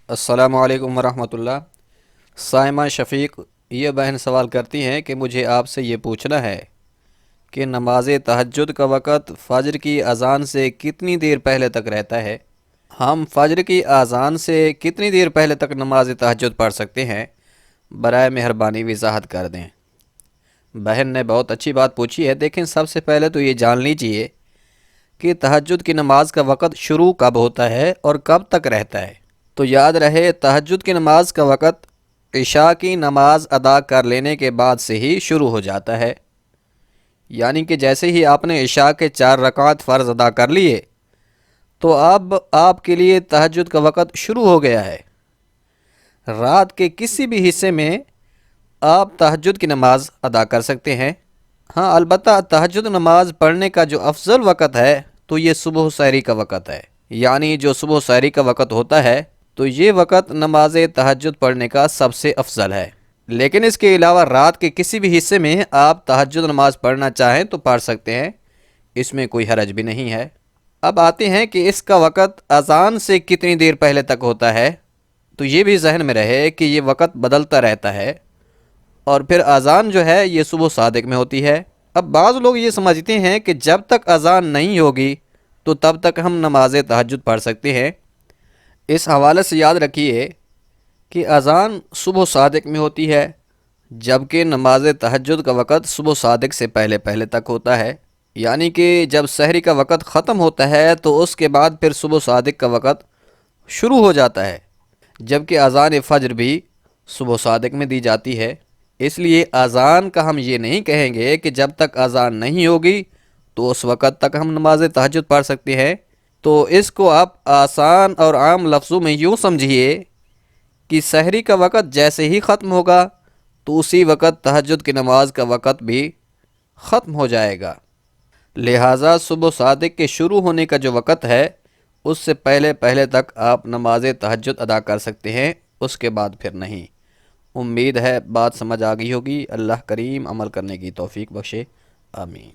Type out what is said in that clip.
अस्सलामु अलैकुम वरहमतुल्लाह। साइमा शफ़ीक ये बहन सवाल करती हैं कि मुझे आपसे ये पूछना है कि नमाज तहज्जुद का वक़्त फ़जर की अज़ान से कितनी देर पहले तक रहता है। हम फ़जर की अज़ान से कितनी देर पहले तक नमाज तहज्जुद पढ़ सकते हैं, बराए मेहरबानी वज़ाहत कर दें। बहन ने बहुत अच्छी बात पूछी है। देखें, सबसे पहले तो ये जान लीजिए कि तहज्जुद की नमाज का वक़्त शुरू कब होता है और कब तक रहता है। तो याद रहे, तहज्जुद की नमाज का वक़्त इशा की नमाज अदा कर लेने के बाद से ही शुरू हो जाता है। यानी कि जैसे ही आपने इशा के 4 रकात फ़र्ज़ अदा कर लिए तो अब आपके लिए तहज्जुद का वक़्त शुरू हो गया है। रात के किसी भी हिस्से में आप तहज्जुद की नमाज अदा कर सकते हैं। हाँ, अलबत्ता तहज्जुद नमाज पढ़ने का जो अफजल वक़्त है तो ये सुबह सहरी का वक़्त है। यानी जो सुबह सहरी का वक़्त होता है तो ये वक़्त नमाज तहज्जुद पढ़ने का सबसे अफजल है। लेकिन इसके अलावा रात के किसी भी हिस्से में आप तहज्जुद नमाज पढ़ना चाहें तो पढ़ सकते हैं, इसमें कोई हरज भी नहीं है। अब आते हैं कि इसका वक़्त अज़ान से कितनी देर पहले तक होता है। तो ये भी जहन में रहे कि ये वक़्त बदलता रहता है और फिर अज़ान जो है ये सुबह सादिक में होती है। अब बाज़ लोग ये समझते हैं कि जब तक अज़ान नहीं होगी तो तब तक हम नमाज तहज्जुद पढ़ सकते हैं। इस हवाले से याद रखिए कि अज़ान सुबह सादिक में होती है, जबकि नमाज तहज्जुद का वक़्त सुबह सादिक से पहले पहले तक होता है। यानी कि जब सहरी का वक़्त ख़त्म होता है तो उसके बाद फिर सुबह सादिक का वक़्त शुरू हो जाता है, जबकि अज़ान फ़ज्र भी सुबह सादिक में दी जाती है। इसलिए अज़ान का हम ये नहीं कहेंगे कि जब तक अज़ान नहीं होगी तो उस वक़्त तक हम नमाज तहज्जुद पढ़ सकते हैं। तो इसको आप आसान और आम लफ्ज़ों में यूँ समझिए कि सहरी का वक़्त जैसे ही ख़त्म होगा तो उसी वक़्त तहज्जुद की नमाज का वक़्त भी ख़त्म हो जाएगा। लिहाजा सुबह सादिक के शुरू होने का जो वक़्त है उससे पहले पहले तक आप नमाज तहज्जुद अदा कर सकते हैं, उसके बाद फिर नहीं। उम्मीद है बात समझ आ गई होगी। अल्लाह करीम अमल करने की तौफ़ीक बख्शे। आमीन।